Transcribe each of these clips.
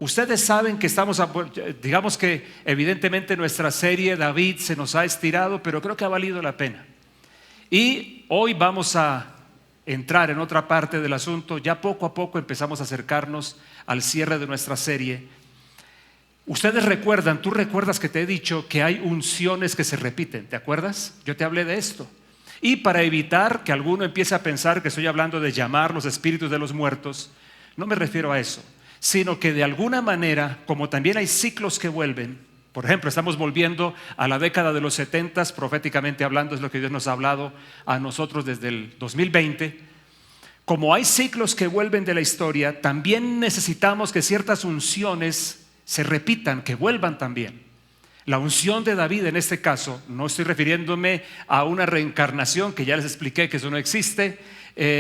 Ustedes saben que digamos que evidentemente nuestra serie David se nos ha estirado, pero creo que ha valido la pena. Y hoy vamos a entrar en otra parte del asunto. Ya poco a poco empezamos a acercarnos al cierre de nuestra serie. Ustedes recuerdan, tú recuerdas que te he dicho que hay unciones que se repiten, ¿te acuerdas? Yo te hablé de esto. Y para evitar que alguno empiece a pensar que estoy hablando de llamar los espíritus de los muertos, no me refiero a eso, sino que de alguna manera, como también hay ciclos que vuelven, por ejemplo, estamos volviendo a la década de los 70, proféticamente hablando, es lo que Dios nos ha hablado a nosotros desde el 2020. Como hay ciclos que vuelven de la historia, también necesitamos que ciertas unciones se repitan, que vuelvan también. La unción de David en este caso, no estoy refiriéndome a una reencarnación que ya les expliqué que eso no existe,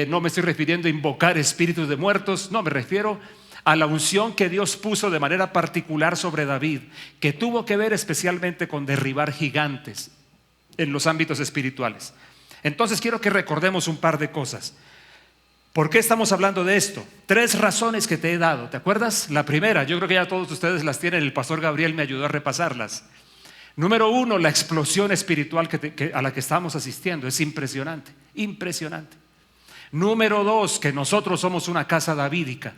no me estoy refiriendo a invocar espíritus de muertos, no, me refiero a la unción que Dios puso de manera particular sobre David, que tuvo que ver especialmente con derribar gigantes en los ámbitos espirituales. Entonces quiero que recordemos un par de cosas. ¿Por qué estamos hablando de esto? 3 razones que te he dado, ¿te acuerdas? La primera, yo creo que ya todos ustedes las tienen, el pastor Gabriel me ayudó a repasarlas. Número 1, la explosión espiritual a la que estamos asistiendo, es impresionante, impresionante. Número 2, que nosotros somos una casa davídica.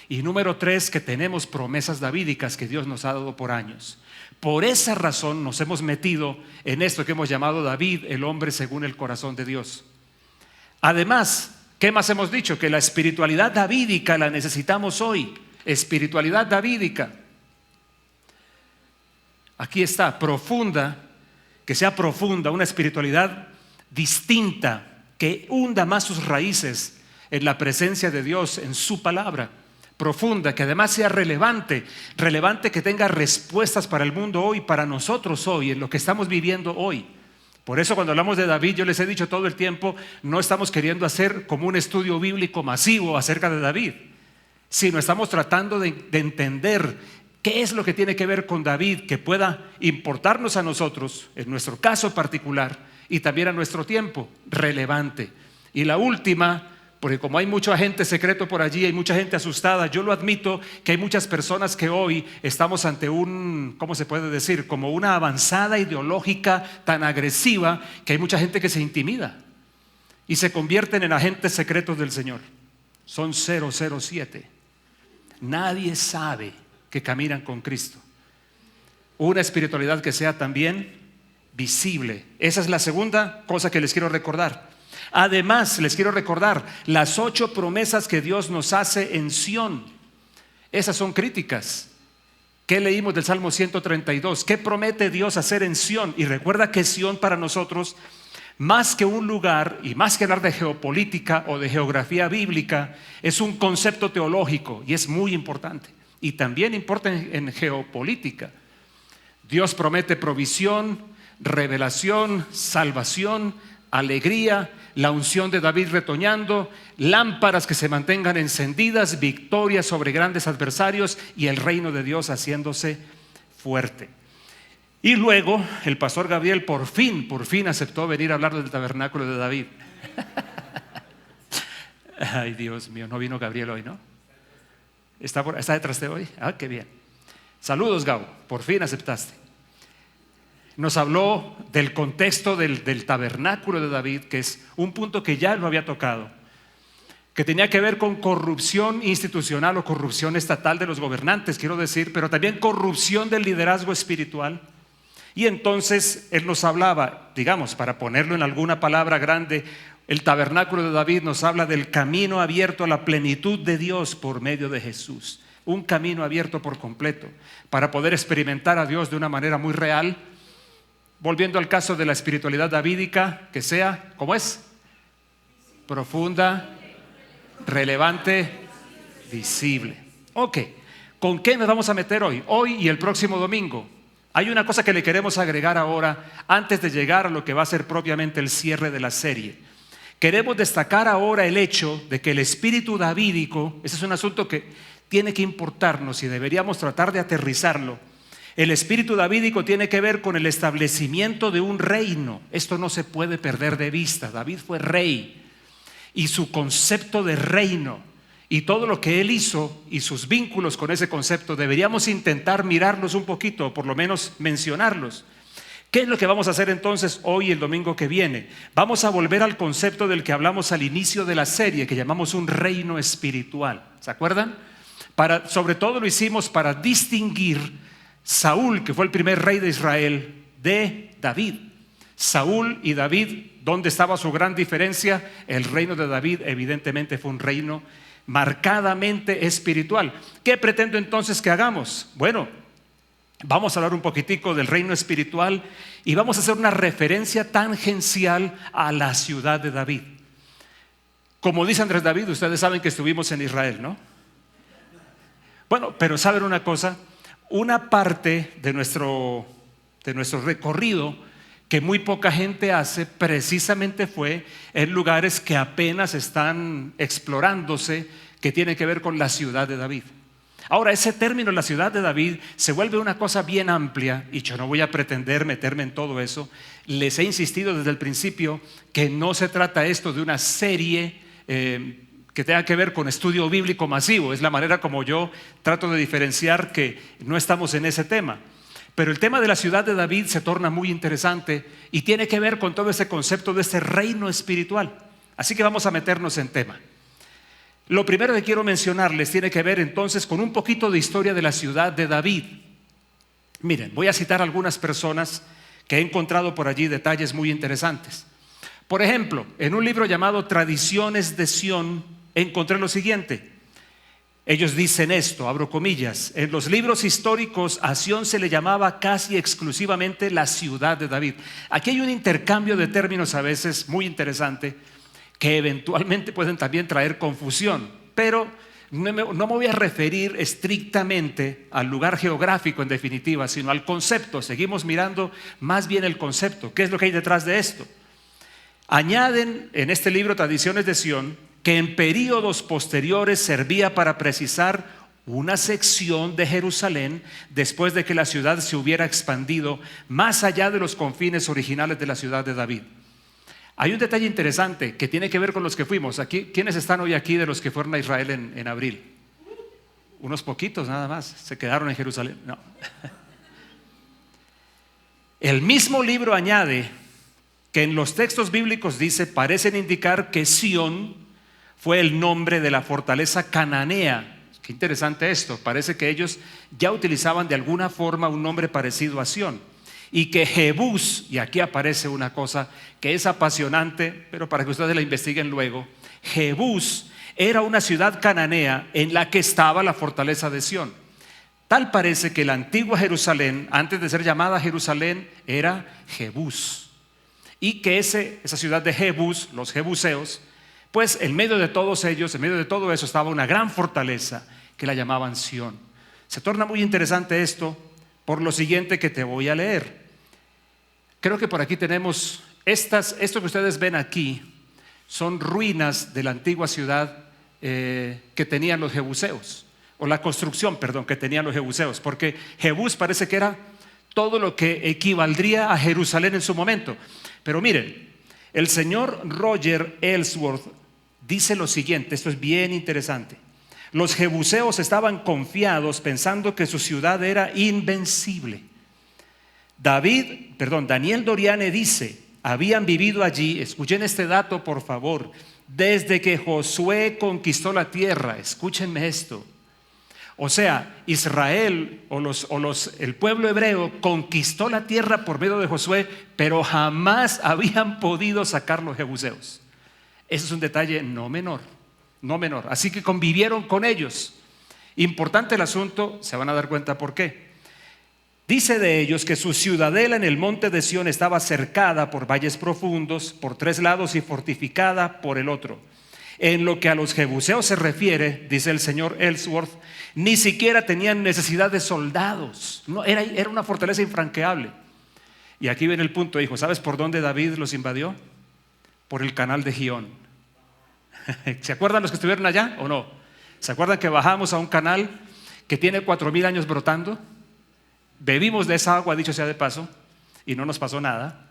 Y número 3, que tenemos promesas davídicas que Dios nos ha dado por años. Por esa razón nos hemos metido en esto que hemos llamado David, el hombre según el corazón de Dios. Además, ¿qué más hemos dicho? Que la espiritualidad davídica la necesitamos hoy. Espiritualidad davídica. Aquí está, profunda, que sea profunda, una espiritualidad distinta, que hunda más sus raíces en la presencia de Dios, en su palabra. Profunda, que además sea relevante, que tenga respuestas para el mundo hoy, para nosotros hoy, en lo que estamos viviendo hoy. Por eso cuando hablamos de David, yo les he dicho todo el tiempo, no estamos queriendo hacer como un estudio bíblico masivo acerca de David, sino estamos tratando de entender qué es lo que tiene que ver con David, que pueda importarnos a nosotros, en nuestro caso particular, y también a nuestro tiempo, relevante. Y la última, porque como hay mucho agente secreto por allí, hay mucha gente asustada, yo lo admito que hay muchas personas que hoy estamos ante ¿cómo se puede decir? Como una avanzada ideológica tan agresiva que hay mucha gente que se intimida y se convierten en agentes secretos del Señor. Son 007. Nadie sabe que caminan con Cristo. Una espiritualidad que sea también visible. Esa es la segunda cosa que les quiero recordar. Además, les quiero recordar las 8 promesas que Dios nos hace en Sión. Esas son críticas. ¿Qué leímos del Salmo 132? ¿Qué promete Dios hacer en Sión? Y recuerda que Sión para nosotros, más que un lugar y más que hablar de geopolítica o de geografía bíblica, es un concepto teológico y es muy importante. Y también importa en geopolítica. Dios promete provisión, revelación, salvación, alegría, la unción de David retoñando, lámparas que se mantengan encendidas, victoria sobre grandes adversarios y el reino de Dios haciéndose fuerte. Y luego el pastor Gabriel por fin aceptó venir a hablar del tabernáculo de David. Ay, Dios mío, no vino Gabriel hoy, ¿no? ¿Está detrás de hoy? Ah, qué bien. Saludos, Gabo, por fin aceptaste. Nos habló del contexto del tabernáculo de David, que es un punto que ya lo había tocado, que tenía que ver con corrupción institucional o corrupción estatal de los gobernantes, quiero decir, pero también corrupción del liderazgo espiritual. Y entonces él nos hablaba, digamos, para ponerlo en alguna palabra grande, el tabernáculo de David nos habla del camino abierto a la plenitud de Dios por medio de Jesús. Un camino abierto por completo para poder experimentar a Dios de una manera muy real. Volviendo al caso de la espiritualidad davídica, que sea, ¿cómo es? Profunda, relevante, visible. Ok, ¿con qué nos vamos a meter hoy? Hoy y el próximo domingo. Hay una cosa que le queremos agregar ahora, antes de llegar a lo que va a ser propiamente el cierre de la serie. Queremos destacar ahora el hecho de que el espíritu davídico, ese es un asunto que tiene que importarnos y deberíamos tratar de aterrizarlo. El espíritu davídico tiene que ver con el establecimiento de un reino. Esto no se puede perder de vista. David fue rey y su concepto de reino y todo lo que Él hizo y sus vínculos con ese concepto, deberíamos intentar mirarlos un poquito, o por lo menos mencionarlos. ¿Qué es lo que vamos a hacer entonces hoy, el domingo que viene? Vamos a volver al concepto del que hablamos al inicio de la serie, que llamamos un reino espiritual. ¿Se acuerdan? Sobre todo lo hicimos para distinguir Saúl, que fue el primer rey de Israel, de David. Saúl y David, ¿dónde estaba su gran diferencia? El reino de David evidentemente fue un reino marcadamente espiritual. ¿Qué pretendo entonces que hagamos? Bueno, vamos a hablar un poquitico del reino espiritual y vamos a hacer una referencia tangencial a la ciudad de David. Como dice Andrés David, ustedes saben que estuvimos en Israel, ¿no? Bueno, pero ¿saben una cosa? Una parte de nuestro recorrido que muy poca gente hace precisamente fue en lugares que apenas están explorándose, que tienen que ver con la ciudad de David. Ahora, ese término, la ciudad de David, se vuelve una cosa bien amplia y yo no voy a pretender meterme en todo eso. Les he insistido desde el principio que no se trata esto de una serie que tenga que ver con estudio bíblico masivo. Es la manera como yo trato de diferenciar que no estamos en ese tema. Pero el tema de la ciudad de David se torna muy interesante y tiene que ver con todo ese concepto de ese reino espiritual. Así que vamos a meternos en tema. Lo primero que quiero mencionarles tiene que ver entonces con un poquito de historia de la ciudad de David. Miren, voy a citar algunas personas que he encontrado por allí detalles muy interesantes. Por ejemplo, en un libro llamado Tradiciones de Sión encontré lo siguiente. Ellos dicen esto, abro comillas: en los libros históricos a Sión se le llamaba casi exclusivamente la ciudad de David. Aquí hay un intercambio de términos a veces muy interesante que eventualmente pueden también traer confusión, pero no me voy a referir estrictamente al lugar geográfico en definitiva, sino al concepto. Seguimos mirando más bien el concepto. ¿Qué es lo que hay detrás de esto? Añaden en este libro Tradiciones de Sión que en períodos posteriores servía para precisar una sección de Jerusalén después de que la ciudad se hubiera expandido más allá de los confines originales de la ciudad de David. Hay un detalle interesante que tiene que ver con los que fuimos. Aquí, ¿quiénes están hoy aquí de los que fueron a Israel en abril? Unos poquitos nada más, se quedaron en Jerusalén. No. El mismo libro añade que en los textos bíblicos dice, parecen indicar que Sión fue el nombre de la fortaleza cananea. Qué interesante esto, parece que ellos ya utilizaban de alguna forma un nombre parecido a Sión. Y que Jebús, y aquí aparece una cosa que es apasionante, pero para que ustedes la investiguen luego, Jebús era una ciudad cananea en la que estaba la fortaleza de Sión. Tal parece que la antigua Jerusalén, antes de ser llamada Jerusalén, era Jebús. Y que esa ciudad de Jebús, los jebuseos, pues en medio de todos ellos, en medio de todo eso estaba una gran fortaleza que la llamaban Sión. Se torna muy interesante esto por lo siguiente que te voy a leer. Creo que por aquí tenemos esto que ustedes ven aquí son ruinas de la antigua ciudad que tenían los jebuseos, o la construcción, perdón, que tenían los jebuseos, porque Jebús parece que era todo lo que equivaldría a Jerusalén en su momento. Pero miren, el señor Roger Ellsworth dice lo siguiente, esto es bien interesante. Los jebuseos estaban confiados pensando que su ciudad era invencible. Daniel Doriane dice, habían vivido allí, escuchen este dato por favor, desde que Josué conquistó la tierra. Escúchenme esto. O sea, Israel el pueblo hebreo conquistó la tierra por medio de Josué, pero jamás habían podido sacar los jebuseos. Ese es un detalle no menor. Así que convivieron con ellos. Importante el asunto, se van a dar cuenta por qué. Dice de ellos que su ciudadela en el monte de Sión estaba cercada por valles profundos por 3 lados y fortificada por el otro. En lo que a los jebuseos se refiere, dice el señor Ellsworth, ni siquiera tenían necesidad de soldados. No, era una fortaleza infranqueable. Y aquí viene el punto, hijo. ¿Sabes por dónde David los invadió? Por el canal de Gihón. ¿Se acuerdan los que estuvieron allá o no? ¿Se acuerdan que bajamos a un canal que tiene 4000 años brotando? Bebimos de esa agua, dicho sea de paso, y no nos pasó nada.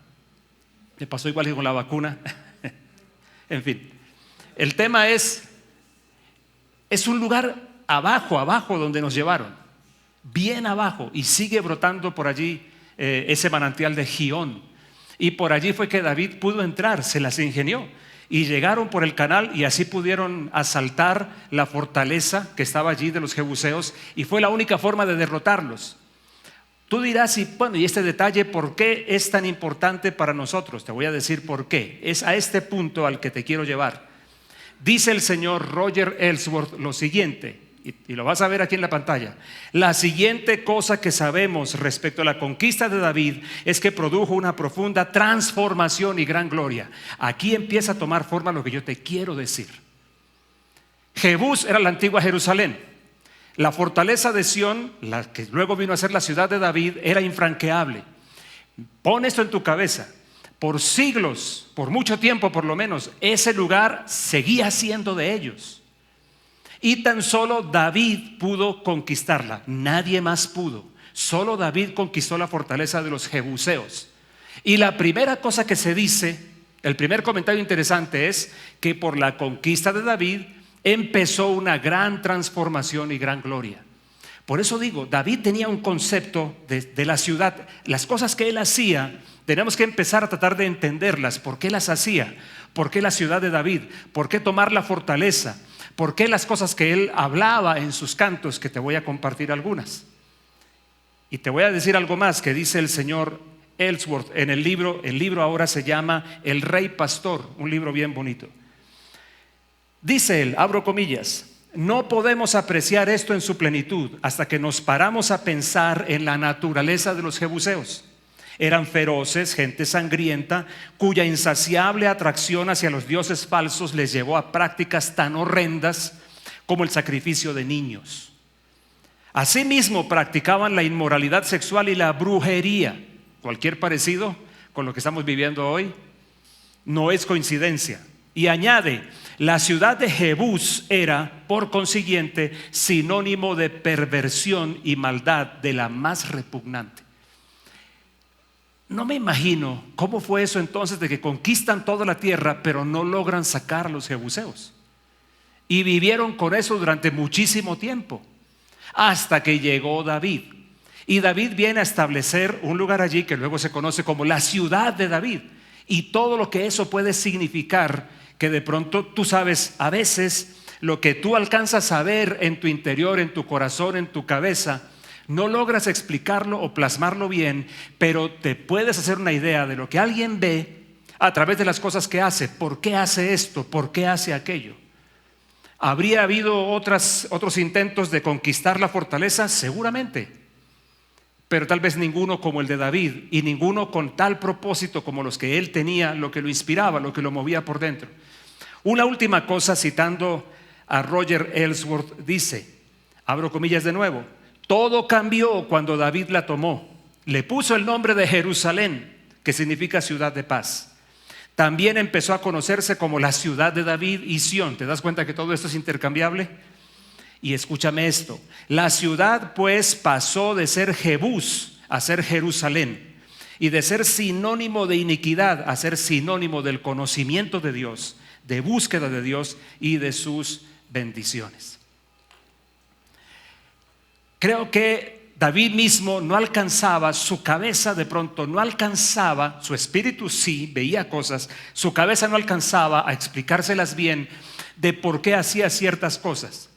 Me pasó igual que con la vacuna. En fin, el tema es Es un lugar abajo donde nos llevaron, bien abajo, y sigue brotando por allí ese manantial de Gihón. Y por allí fue que David pudo entrar, se las ingenió. Y llegaron por el canal y así pudieron asaltar la fortaleza que estaba allí de los jebuseos, y fue la única forma de derrotarlos. Tú dirás, y este detalle, ¿por qué es tan importante para nosotros? Te voy a decir por qué. Es a este punto al que te quiero llevar. Dice el señor Roger Ellsworth lo siguiente, y lo vas a ver aquí en la pantalla. La siguiente cosa que sabemos respecto a la conquista de David es que produjo una profunda transformación y gran gloria. Aquí empieza a tomar forma lo que yo te quiero decir. Jebús era la antigua Jerusalén. La fortaleza de Sión, la que luego vino a ser la ciudad de David, era infranqueable. Pon esto en tu cabeza. Por siglos, por mucho tiempo por lo menos, ese lugar seguía siendo de ellos. Y tan solo David pudo conquistarla, nadie más pudo. Solo David conquistó la fortaleza de los jebuseos. Y la primera cosa que se dice, el primer comentario interesante es que por la conquista de David empezó una gran transformación y gran gloria. Por eso digo, David tenía un concepto de la ciudad. Las cosas que él hacía, tenemos que empezar a tratar de entenderlas. ¿Por qué las hacía? ¿Por qué la ciudad de David? ¿Por qué tomar la fortaleza? ¿Por qué las cosas que él hablaba en sus cantos? Que te voy a compartir algunas. Y te voy a decir algo más que dice el señor Ellsworth en el libro. El libro ahora se llama El Rey Pastor, un libro bien bonito. Dice él, abro comillas: no podemos apreciar esto en su plenitud hasta que nos paramos a pensar en la naturaleza de los jebuseos. Eran feroces, gente sangrienta, cuya insaciable atracción hacia los dioses falsos les llevó a prácticas tan horrendas como el sacrificio de niños. Asimismo, practicaban la inmoralidad sexual y la brujería. Cualquier parecido con lo que estamos viviendo hoy no es coincidencia. Y añade, la ciudad de Jebús era, por consiguiente, sinónimo de perversión y maldad de la más repugnante. No me imagino cómo fue eso entonces de que conquistan toda la tierra pero no logran sacar a los jebuseos. Y vivieron con eso durante muchísimo tiempo, hasta que llegó David. Y David viene a establecer un lugar allí que luego se conoce como la ciudad de David. Y todo lo que eso puede significar, que de pronto tú sabes, a veces lo que tú alcanzas a ver en tu interior, en tu corazón, en tu cabeza, no logras explicarlo o plasmarlo bien, pero te puedes hacer una idea de lo que alguien ve a través de las cosas que hace. ¿Por qué hace esto? ¿Por qué hace aquello? ¿Habría habido otros intentos de conquistar la fortaleza? Seguramente, pero tal vez ninguno como el de David, y ninguno con tal propósito como los que él tenía, lo que lo inspiraba, lo que lo movía por dentro. Una última cosa, citando a Roger Ellsworth, dice, abro comillas de nuevo: todo cambió cuando David la tomó. Le puso el nombre de Jerusalén, que significa ciudad de paz. También empezó a conocerse como la ciudad de David y Sión. ¿Te das cuenta que todo esto es intercambiable? Y escúchame esto: la ciudad pues pasó de ser Jebús a ser Jerusalén, y de ser sinónimo de iniquidad a ser sinónimo del conocimiento de Dios, de búsqueda de Dios y de sus bendiciones. Creo que David mismo no alcanzaba, su cabeza de pronto no alcanzaba, su espíritu sí veía cosas, su cabeza no alcanzaba a explicárselas bien de por qué hacía ciertas cosas.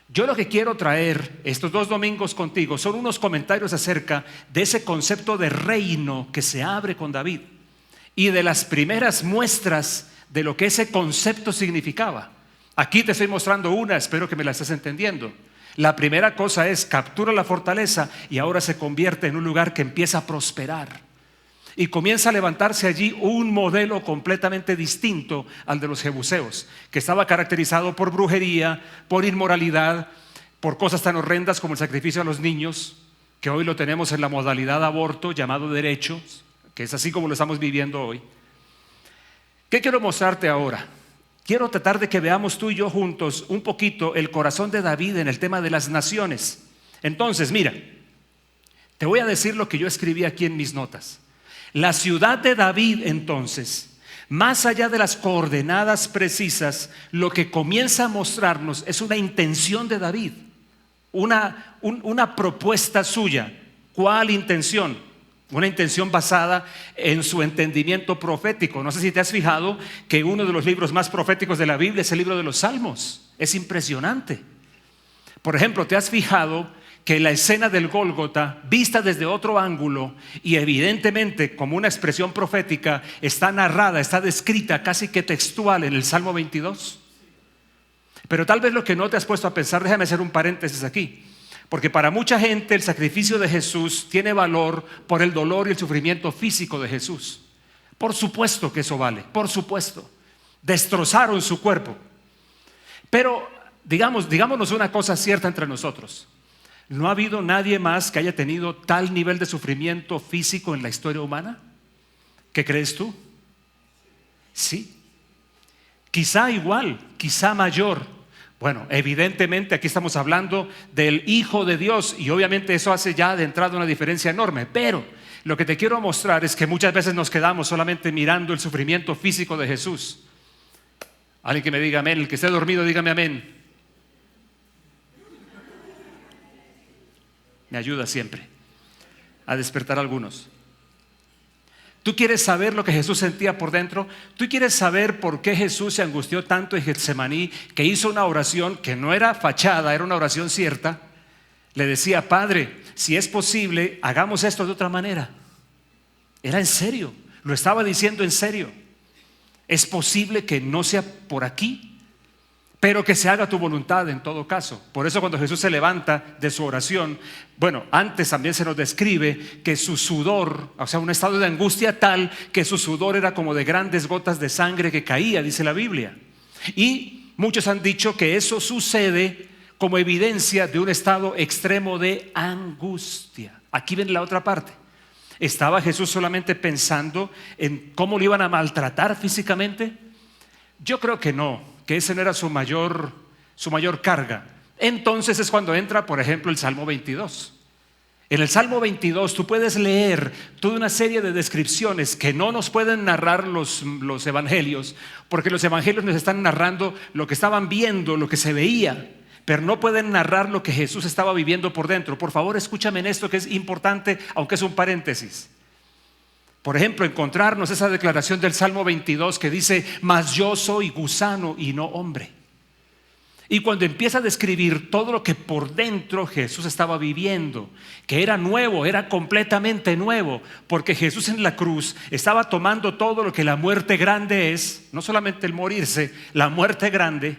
Yo lo que quiero traer estos 2 domingos contigo son unos comentarios acerca de ese concepto de reino que se abre con David y de las primeras muestras de lo que ese concepto significaba. Aquí te estoy mostrando una, espero que me la estés entendiendo. La primera cosa es: captura la fortaleza y ahora se convierte en un lugar que empieza a prosperar. Y comienza a levantarse allí un modelo completamente distinto al de los jebuseos, que estaba caracterizado por brujería, por inmoralidad, por cosas tan horrendas como el sacrificio a los niños, que hoy lo tenemos en la modalidad aborto llamado derecho, que es así como lo estamos viviendo hoy. ¿Qué quiero mostrarte ahora? Quiero tratar de que veamos tú y yo juntos un poquito el corazón de David en el tema de las naciones. Entonces, mira, te voy a decir lo que yo escribí aquí en mis notas. La ciudad de David entonces Más allá de las coordenadas precisas, lo que comienza a mostrarnos es una intención de David, una propuesta suya. ¿Cuál intención? Una intención basada en su entendimiento profético. No sé si te has fijado que uno de los libros más proféticos de la Biblia es el libro de los Salmos. Es impresionante. Por ejemplo, ¿te has fijado que la escena del Gólgota, vista desde otro ángulo y evidentemente como una expresión profética, está narrada, está descrita casi que textual en el Salmo 22? Pero tal vez lo que no te has puesto a pensar, déjame hacer un paréntesis aquí, porque para mucha gente el sacrificio de Jesús tiene valor por el dolor y el sufrimiento físico de Jesús. Por supuesto que eso vale, por supuesto. Destrozaron su cuerpo. Pero digámonos una cosa cierta entre nosotros. ¿No ha habido nadie más que haya tenido tal nivel de sufrimiento físico en la historia humana? ¿Qué crees tú? Sí. Quizá igual, quizá mayor. Bueno, evidentemente aquí estamos hablando del Hijo de Dios y obviamente eso hace ya de entrada una diferencia enorme. Pero lo que te quiero mostrar es que muchas veces nos quedamos solamente mirando el sufrimiento físico de Jesús. Alguien que me diga amén. El que esté dormido, dígame amén. Me ayuda siempre a despertar a algunos. ¿Tú quieres saber lo que Jesús sentía por dentro? ¿Tú quieres saber por qué Jesús se angustió tanto en Getsemaní, que hizo una oración que no era fachada, era una oración cierta? Le decía: Padre, si es posible, hagamos esto de otra manera. Era en serio, lo estaba diciendo en serio. Es posible que no sea por aquí, pero que se haga tu voluntad en todo caso. Por eso cuando Jesús se levanta de su oración, bueno, antes también se nos describe que su sudor, o sea, un estado de angustia tal que su sudor era como de grandes gotas de sangre que caía, dice la Biblia. Y muchos han dicho que eso sucede como evidencia de un estado extremo de angustia. Aquí ven la otra parte. ¿Estaba Jesús solamente pensando en cómo lo iban a maltratar físicamente? Yo creo que no, que ese no era su mayor carga. Entonces es cuando entra, por ejemplo, el Salmo 22. En el Salmo 22 tú puedes leer toda una serie de descripciones que no nos pueden narrar los evangelios, porque los evangelios nos están narrando lo que estaban viendo, lo que se veía, pero no pueden narrar lo que Jesús estaba viviendo por dentro. Por favor, escúchame en esto que es importante, aunque es un paréntesis. Por ejemplo, encontrarnos esa declaración del Salmo 22 que dice: mas yo soy gusano y no hombre. Y cuando empieza a describir todo lo que por dentro Jesús estaba viviendo, que era nuevo, era completamente nuevo, porque Jesús en la cruz estaba tomando todo lo que la muerte grande es, no solamente el morirse, la muerte grande.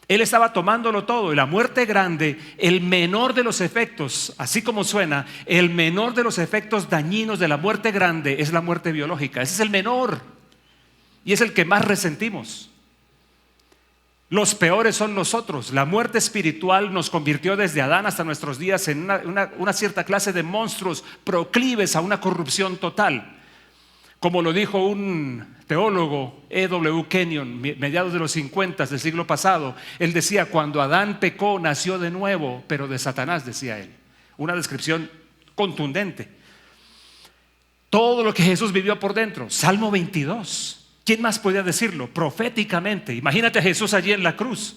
Él estaba tomándolo todo, y la muerte grande, el menor de los efectos, así como suena, el menor de los efectos dañinos de la muerte grande es la muerte biológica. Ese es el menor y es el que más resentimos. Los peores son nosotros. La muerte espiritual nos convirtió desde Adán hasta nuestros días en una cierta clase de monstruos proclives a una corrupción total. Como lo dijo un teólogo, E.W. Kenyon, mediados de los 50 del siglo pasado. Él decía: cuando Adán pecó, nació de nuevo, pero de Satanás, decía él. Una descripción contundente. Todo lo que Jesús vivió por dentro. Salmo 22. ¿Quién más podía decirlo? Proféticamente. Imagínate a Jesús allí en la cruz,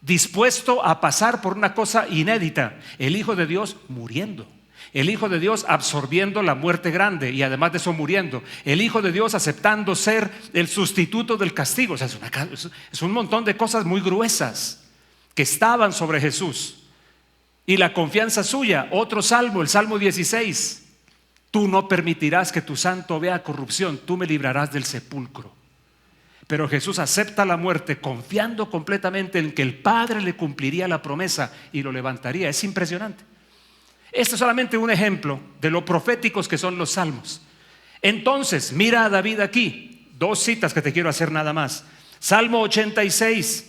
dispuesto a pasar por una cosa inédita. El Hijo de Dios muriendo. El Hijo de Dios absorbiendo la muerte grande y además de eso muriendo. El Hijo de Dios aceptando ser el sustituto del castigo. O sea, es un montón de cosas muy gruesas que estaban sobre Jesús. Y la confianza suya, otro salmo, el Salmo 16. Tú no permitirás que tu santo vea corrupción, tú me librarás del sepulcro. Pero Jesús acepta la muerte confiando completamente en que el Padre le cumpliría la promesa y lo levantaría. Es impresionante. Este es solamente un ejemplo de lo proféticos que son los salmos. Entonces, mira a David aquí. Dos citas que te quiero hacer nada más. Salmo 86.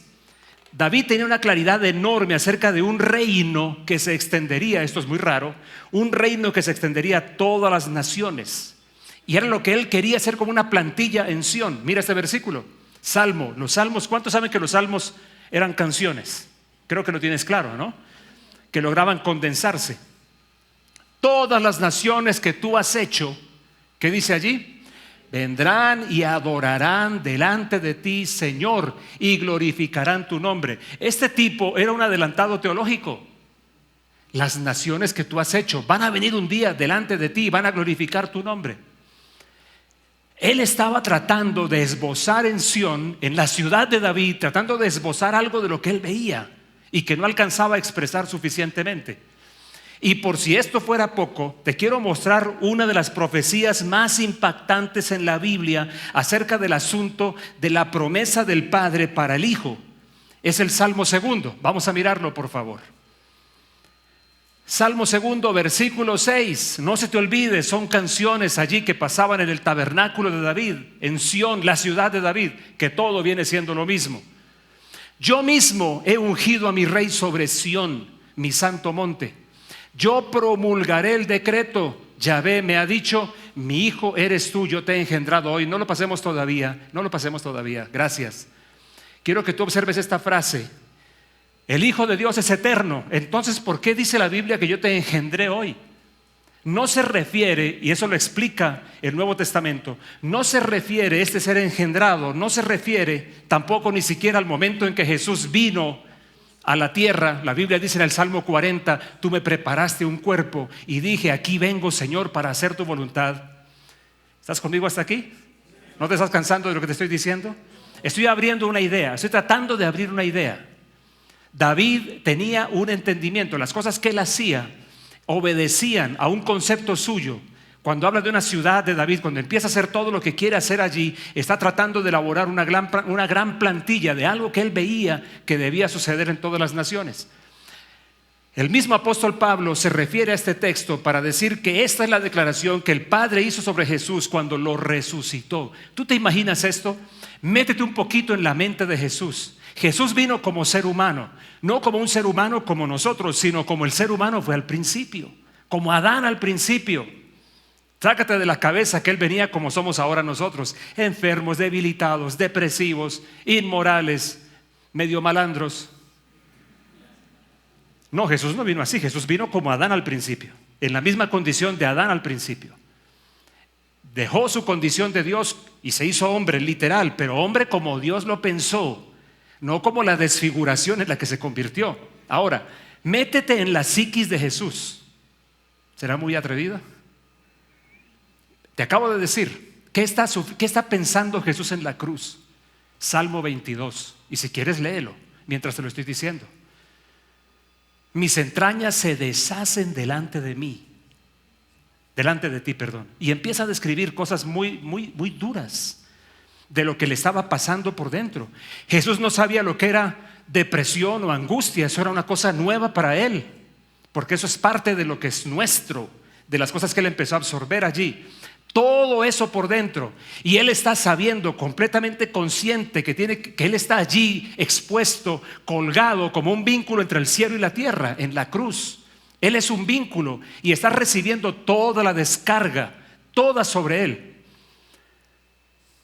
David tenía una claridad enorme acerca de un reino que se extendería, esto es muy raro, un reino que se extendería a todas las naciones. Y era lo que él quería hacer como una plantilla en Sión. Mira este versículo. Salmo, los salmos, ¿cuántos saben que los salmos eran canciones? Creo que lo tienes claro, ¿no? Que lograban condensarse. Todas las naciones que tú has hecho, ¿qué dice allí? vendrán y adorarán delante de ti, Señor, y glorificarán tu nombre. Este tipo era un adelantado teológico. Las naciones que tú has hecho van a venir un día delante de ti y van a glorificar tu nombre. Él estaba tratando de esbozar en Sión, en la ciudad de David, tratando de esbozar algo de lo que él veía y que no alcanzaba a expresar suficientemente. Y por si esto fuera poco, te quiero mostrar una de las profecías más impactantes en la Biblia acerca del asunto de la promesa del Padre para el Hijo. Es el Salmo 2. Vamos a mirarlo, por favor. Salmo 2, versículo 6. No se te olvide, son canciones allí que pasaban en el tabernáculo de David, en Sión, la ciudad de David, que todo viene siendo lo mismo. Yo mismo he ungido a mi rey sobre Sión, mi santo monte. Yo promulgaré el decreto. Yahvé me ha dicho, mi hijo eres tú, yo te he engendrado hoy. No lo pasemos todavía, gracias. Quiero que tú observes esta frase. El Hijo de Dios es eterno. Entonces, ¿por qué dice la Biblia que yo te engendré hoy? No se refiere, y eso lo explica el Nuevo Testamento, no se refiere este ser engendrado, no se refiere tampoco ni siquiera al momento en que Jesús vino a la tierra. La Biblia dice en el Salmo 40, tú me preparaste un cuerpo y dije, aquí vengo, Señor, para hacer tu voluntad. ¿Estás conmigo hasta aquí? ¿No te estás cansando de lo que te estoy diciendo? Estoy abriendo una idea, estoy tratando de abrir una idea. David tenía un entendimiento, las cosas que él hacía obedecían a un concepto suyo. Cuando habla de una ciudad de David, cuando empieza a hacer todo lo que quiere hacer allí, está tratando de elaborar una gran plantilla de algo que él veía que debía suceder en todas las naciones. El mismo apóstol Pablo se refiere a este texto para decir que esta es la declaración que el Padre hizo sobre Jesús cuando lo resucitó. ¿Tú te imaginas esto? Métete un poquito en la mente de Jesús. Jesús vino como ser humano, no como un ser humano como nosotros, sino como el ser humano fue al principio, como Adán al principio. Sácate de la cabeza que él venía como somos ahora nosotros, enfermos, debilitados, depresivos, inmorales, medio malandros. No, Jesús no vino así. Jesús vino como Adán al principio, en la misma condición de Adán al principio. Dejó su condición de Dios y se hizo hombre literal, pero hombre como Dios lo pensó, no como la desfiguración en la que se convirtió. Ahora, métete en la psiquis de Jesús. ¿Será muy atrevido? Te acabo de decir, ¿qué está pensando Jesús en la cruz? Salmo 22. Y si quieres léelo mientras te lo estoy diciendo. Mis entrañas se deshacen delante de ti, perdón. Y empieza a describir cosas muy duras de lo que le estaba pasando por dentro. Jesús no sabía lo que era depresión o angustia. Eso era una cosa nueva para él, porque eso es parte de lo que es nuestro, de las cosas que él empezó a absorber allí. Todo eso por dentro. Y él está sabiendo, completamente consciente que él está allí expuesto, colgado como un vínculo entre el cielo y la tierra, en la cruz. Él es un vínculo y está recibiendo toda la descarga, toda sobre él.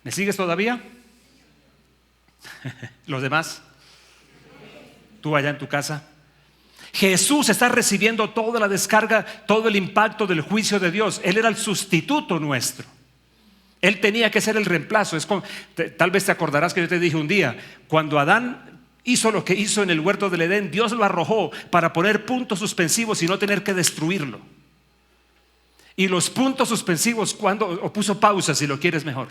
¿Me sigues todavía? ¿Los demás? ¿Tú allá en tu casa? Jesús está recibiendo toda la descarga, todo el impacto del juicio de Dios. Él era el sustituto nuestro. Él tenía que ser el reemplazo. Tal vez te acordarás que yo te dije un día, cuando Adán hizo lo que hizo en el huerto del Edén, Dios lo arrojó para poner puntos suspensivos y no tener que destruirlo. Y los puntos suspensivos, o puso pausa si lo quieres mejor.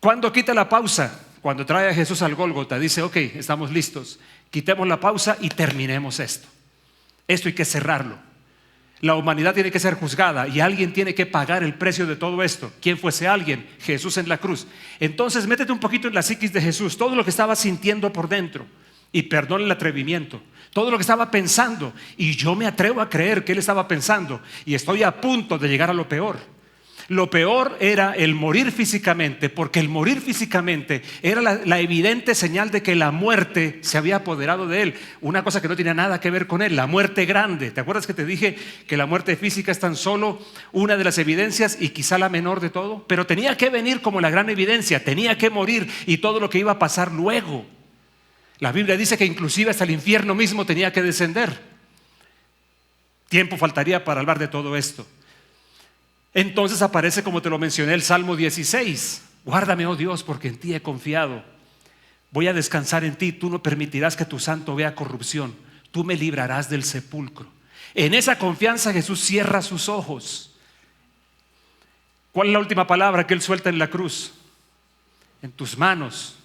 ¿Cuándo quita la pausa? Cuando trae a Jesús al Gólgota, dice, ok, estamos listos, quitemos la pausa y terminemos esto. Esto hay que cerrarlo. La humanidad tiene que ser juzgada y alguien tiene que pagar el precio de todo esto. ¿Quién fue ese alguien? Jesús en la cruz. Entonces métete un poquito en la psiquis de Jesús, todo lo que estaba sintiendo por dentro, y perdón el atrevimiento, todo lo que estaba pensando. Y yo me atrevo a creer que él estaba pensando, y estoy a punto de llegar a lo peor. Lo peor era el morir físicamente, porque el morir físicamente era la evidente señal de que la muerte se había apoderado de él. Una cosa que no tenía nada que ver con él, la muerte grande. ¿Te acuerdas que te dije que la muerte física es tan solo una de las evidencias y quizá la menor de todo? Pero tenía que venir como la gran evidencia, tenía que morir y todo lo que iba a pasar luego. La Biblia dice que inclusive hasta el infierno mismo tenía que descender. Tiempo faltaría para hablar de todo esto. Entonces aparece, como te lo mencioné, el Salmo 16. Guárdame, oh Dios, porque en ti he confiado. Voy a descansar en ti. Tú no permitirás que tu santo vea corrupción. Tú me librarás del sepulcro. En esa confianza Jesús cierra sus ojos. ¿Cuál es la última palabra que Él suelta en la cruz? En tus manos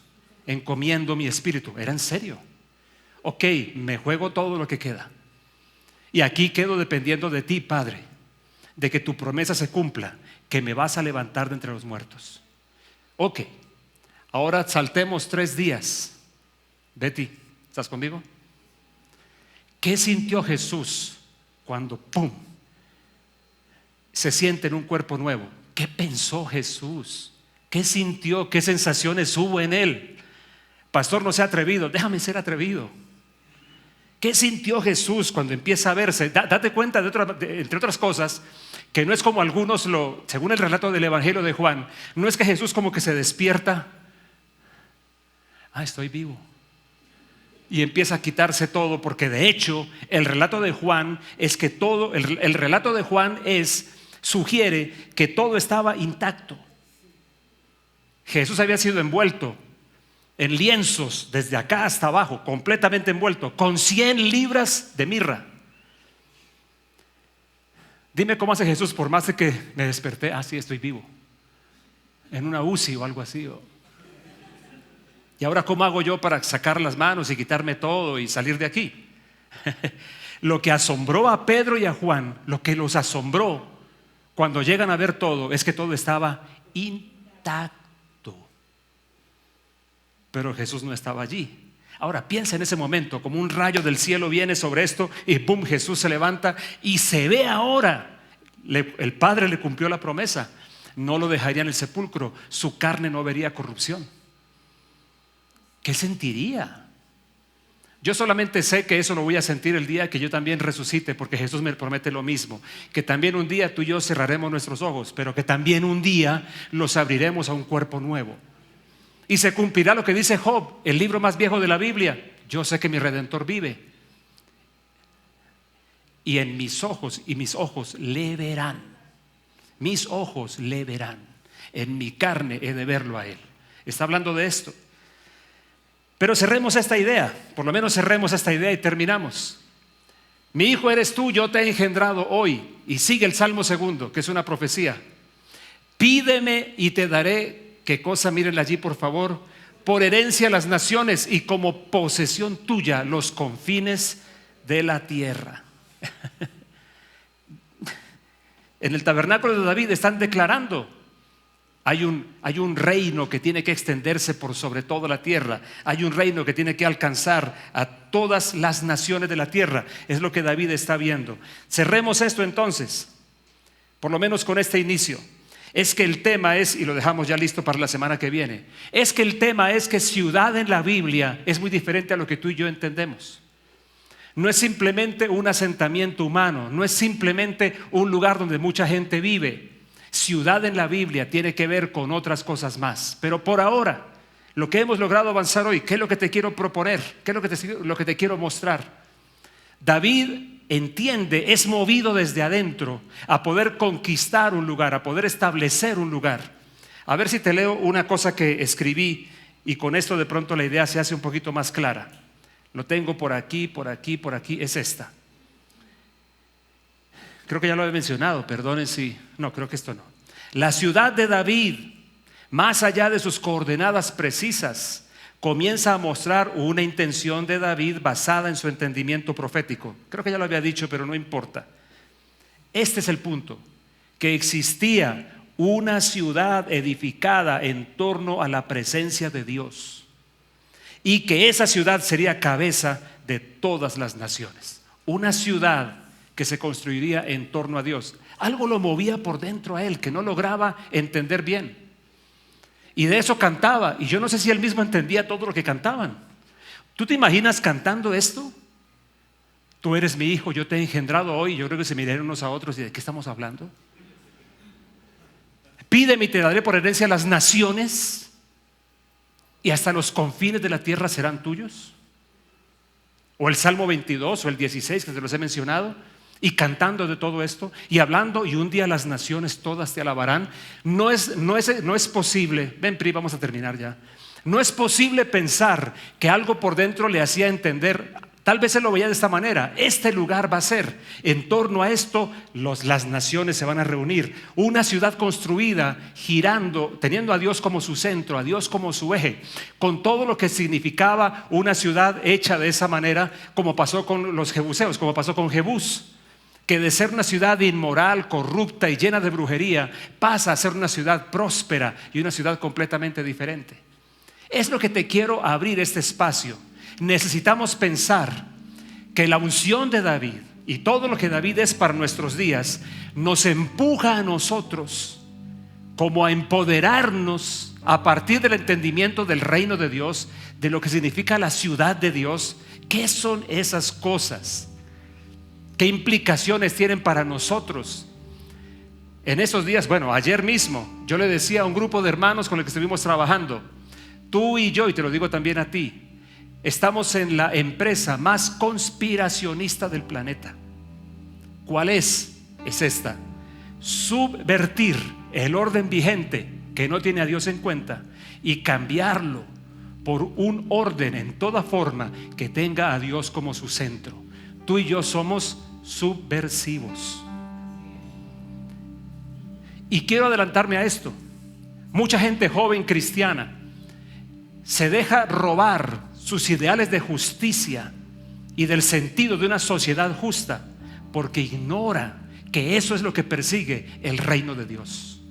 encomiendo mi espíritu. Era en serio. Ok, me juego todo lo que queda. Y aquí quedo dependiendo de ti, Padre, de que tu promesa se cumpla, que me vas a levantar de entre los muertos. Ok, ahora saltemos 3 días. Betty, ¿estás conmigo? ¿Qué sintió Jesús cuando ¡pum! Se siente en un cuerpo nuevo? ¿Qué pensó Jesús? ¿Qué sintió? ¿Qué sensaciones hubo en él? Pastor, no sea atrevido. Déjame ser atrevido. ¿Qué sintió Jesús cuando empieza a verse? Date cuenta, entre otras cosas, que no es como algunos según el relato del Evangelio de Juan, no es que Jesús como que se despierta, estoy vivo, y empieza a quitarse todo, porque de hecho el relato de Juan es que todo, el relato de Juan sugiere que todo estaba intacto. Jesús había sido envuelto en lienzos desde acá hasta abajo, completamente envuelto, con 100 libras de mirra. Dime cómo hace Jesús, por más de que me desperté, sí, estoy vivo, en una UCI o algo así. Y ahora, ¿cómo hago yo para sacar las manos y quitarme todo y salir de aquí? Lo que asombró a Pedro y a Juan, lo que los asombró cuando llegan a ver todo, es que todo estaba intacto. Pero Jesús no estaba allí. Ahora piensa en ese momento, como un rayo del cielo viene sobre esto y ¡pum! Jesús se levanta y se ve ahora. El Padre le cumplió la promesa. No lo dejaría en el sepulcro, su carne no vería corrupción. ¿Qué sentiría? Yo solamente sé que eso lo voy a sentir el día que yo también resucite, porque Jesús me promete lo mismo, que también un día tú y yo cerraremos nuestros ojos, pero que también un día los abriremos a un cuerpo nuevo. Y se cumplirá lo que dice Job, el libro más viejo de la Biblia. Yo sé que mi Redentor vive. Y en mis ojos le verán. Mis ojos le verán. En mi carne he de verlo a Él. Está hablando de esto. Pero cerremos esta idea. Por lo menos cerremos esta idea y terminamos. Mi hijo eres tú, yo te he engendrado hoy. Y sigue el Salmo 2, que es una profecía. Pídeme y te daré. ¿Qué cosa? Mírenla allí, por favor. Por herencia a las naciones y como posesión tuya los confines de la tierra. En el tabernáculo de David están declarando: hay un reino que tiene que extenderse por sobre toda la tierra. Hay un reino que tiene que alcanzar a todas las naciones de la tierra. Es lo que David está viendo. Cerremos esto entonces, por lo menos con este inicio. Es que el tema es, y lo dejamos ya listo para la semana que viene, es que el tema es que ciudad en la Biblia es muy diferente a lo que tú y yo entendemos. No es simplemente un asentamiento humano, no es simplemente un lugar donde mucha gente vive. Ciudad en la Biblia tiene que ver con otras cosas más. Pero por ahora, lo que hemos logrado avanzar hoy, ¿qué es lo que te quiero proponer? ¿Qué es lo que te quiero mostrar? David entiende, es movido desde adentro a poder conquistar un lugar, a poder establecer un lugar. A ver si te leo una cosa que escribí y con esto de pronto la idea se hace un poquito más clara. Lo tengo por aquí, es esta. Creo que ya lo he mencionado, perdonen si... No, creo que esto no. La ciudad de David, más allá de sus coordenadas precisas, comienza a mostrar una intención de David basada en su entendimiento profético. Creo que ya lo había dicho, pero no importa. Este es el punto, que existía una ciudad edificada en torno a la presencia de Dios y que esa ciudad sería cabeza de todas las naciones. Una ciudad que se construiría en torno a Dios. Algo lo movía por dentro a él, que no lograba entender bien. Y de eso cantaba, y yo no sé si él mismo entendía todo lo que cantaban. ¿Tú te imaginas cantando esto? Tú eres mi hijo, yo te he engendrado hoy. Yo creo que se miraron unos a otros y ¿de qué estamos hablando? Pídeme y te daré por herencia las naciones y hasta los confines de la tierra serán tuyos. O el Salmo 22 o el 16 que te los he mencionado. y cantando de todo esto y hablando, y un día las naciones todas te alabarán. No es posible. Ven, Pri, vamos a terminar ya. No es posible pensar que algo por dentro le hacía entender. Tal vez él lo veía de esta manera: este lugar va a ser, en torno a esto las naciones se van a reunir. Una ciudad construida, girando, teniendo a Dios como su centro, a Dios como su eje, con todo lo que significaba una ciudad hecha de esa manera, como pasó con los jebuseos, como pasó con Jebús, que de ser una ciudad inmoral, corrupta y llena de brujería, pasa a ser una ciudad próspera y una ciudad completamente diferente. Es lo que te quiero abrir este espacio. Necesitamos pensar que la unción de David y todo lo que David es para nuestros días nos empuja a nosotros como a empoderarnos a partir del entendimiento del reino de Dios, de lo que significa la ciudad de Dios. ¿Qué son esas cosas? ¿Qué implicaciones tienen para nosotros? En esos días, ayer mismo yo le decía a un grupo de hermanos con el que estuvimos trabajando: tú y yo, y te lo digo también a ti, estamos en la empresa más conspiracionista del planeta. ¿Cuál es? Es esta: subvertir el orden vigente que no tiene a Dios en cuenta y cambiarlo por un orden en toda forma que tenga a Dios como su centro. Tú y yo somos subversivos. Y quiero adelantarme a esto. Mucha gente joven cristiana se deja robar sus ideales de justicia y del sentido de una sociedad justa, porque ignora que eso es lo que persigue el reino de Dios.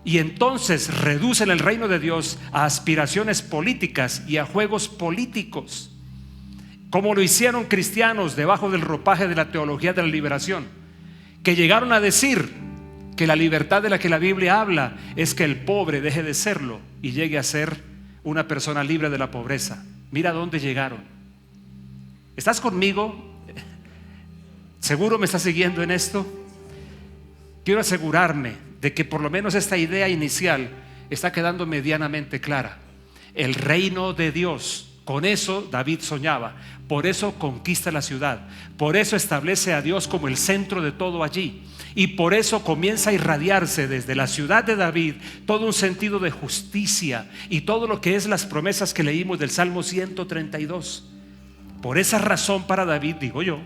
Y entonces reducen el reino de Dios a aspiraciones políticas y a juegos políticos, como lo hicieron cristianos debajo del ropaje de la teología de la liberación, que llegaron a decir que la libertad de la que la Biblia habla es que el pobre deje de serlo y llegue a ser una persona libre de la pobreza. Mira dónde llegaron. ¿Estás conmigo? ¿Seguro me estás siguiendo en esto? Quiero asegurarme de que por lo menos esta idea inicial está quedando medianamente clara. El reino de Dios, con eso David soñaba. Por eso conquista la ciudad. Por eso establece a Dios como el centro de todo allí. Y por eso comienza a irradiarse desde la ciudad de David todo un sentido de justicia y todo lo que es las promesas que leímos del Salmo 132. Por esa razón, para David, digo yo,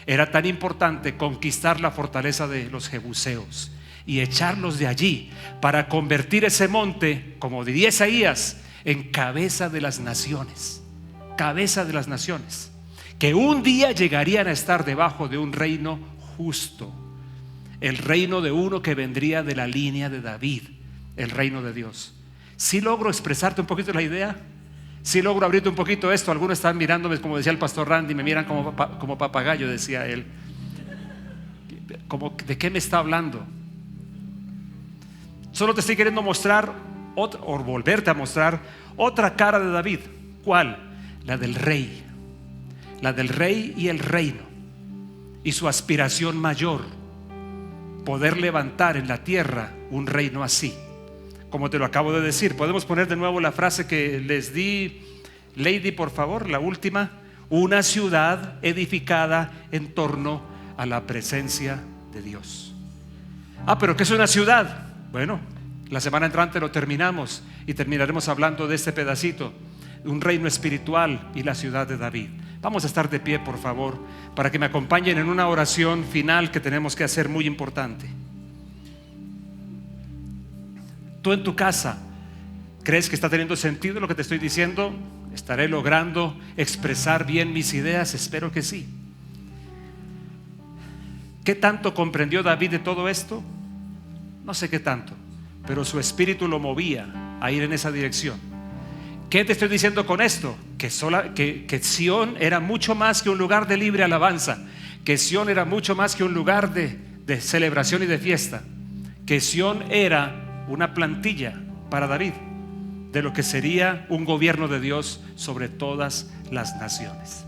era tan importante conquistar la fortaleza de los jebuseos y echarlos de allí para convertir ese monte, como diría Isaías, en cabeza de las naciones. Cabeza de las naciones, que un día llegarían a estar debajo de un reino justo, el reino de uno que vendría de la línea de David, el reino de Dios. ¿Sí logro expresarte un poquito la idea? ¿Sí logro abrirte un poquito esto? Algunos están mirándome, como decía el pastor Randy, me miran como papagayo, decía él. ¿De qué me está hablando? Solo te estoy queriendo mostrar o volverte a mostrar otra cara de David. ¿Cuál? La del rey y el reino, y su aspiración mayor, poder levantar en la tierra un reino así, como te lo acabo de decir. Podemos poner de nuevo la frase que les di, Lady, por favor, la última: una ciudad edificada en torno a la presencia de Dios. Pero ¿qué es una ciudad? Bueno, la semana entrante lo terminamos y terminaremos hablando de este pedacito, un reino espiritual y la ciudad de David. Vamos a estar de pie, por favor, para que me acompañen en una oración final que tenemos que hacer, muy importante. Tú en tu casa, ¿crees que está teniendo sentido lo que te estoy diciendo? ¿Estaré logrando expresar bien mis ideas? Espero que sí. ¿Qué tanto comprendió David de todo esto? No sé qué tanto, pero su espíritu lo movía a ir en esa dirección. ¿Qué te estoy diciendo con esto? Que Sión era mucho más que un lugar de libre alabanza, que Sión era mucho más que un lugar de celebración y de fiesta, que Sión era una plantilla para David de lo que sería un gobierno de Dios sobre todas las naciones.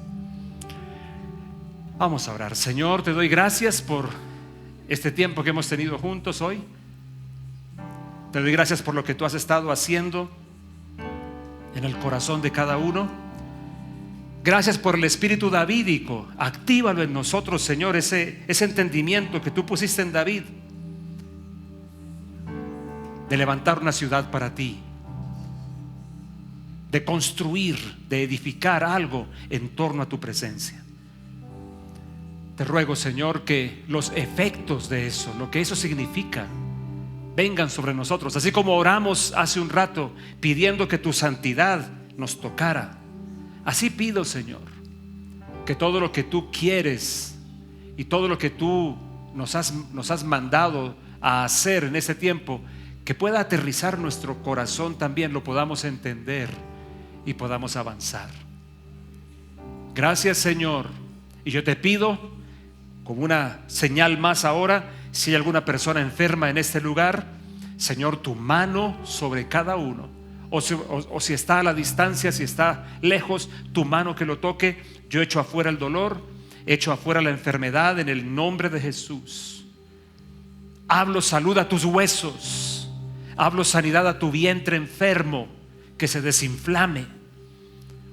Vamos a orar. Señor, te doy gracias por este tiempo que hemos tenido juntos hoy. Te doy gracias por lo que tú has estado haciendo en el corazón de cada uno. Gracias por el espíritu davídico. Actívalo en nosotros, Señor, ese entendimiento que tú pusiste en David, de levantar una ciudad para ti, de construir, de edificar algo en torno a tu presencia. Te ruego, Señor, que los efectos de eso, lo que eso significa, vengan sobre nosotros. Así como oramos hace un rato pidiendo que tu santidad nos tocara, así pido, Señor, que todo lo que tú quieres y todo lo que tú nos has mandado a hacer en este tiempo, que pueda aterrizar nuestro corazón también, lo podamos entender y podamos avanzar. Gracias, Señor. Y yo te pido, como una señal más ahora, si hay alguna persona enferma en este lugar, Señor, tu mano sobre cada uno, o si está a la distancia, si está lejos, tu mano que lo toque. Yo echo afuera el dolor, echo afuera la enfermedad en el nombre de Jesús. Hablo salud a tus huesos, hablo sanidad a tu vientre enfermo, que se desinflame.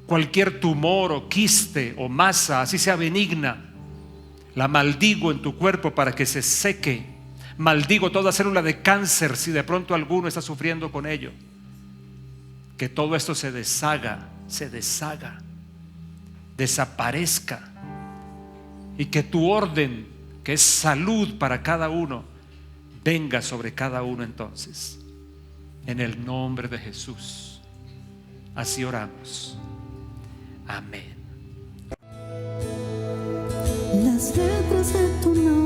Cualquier tumor o quiste o masa, así sea benigna, la maldigo en tu cuerpo para que se seque. Maldigo toda célula de cáncer, si de pronto alguno está sufriendo con ello. Que todo esto se deshaga, desaparezca, y que tu orden, que es salud para cada uno, venga sobre cada uno entonces. En el nombre de Jesús. Así oramos. Amén. Las letras de tu nombre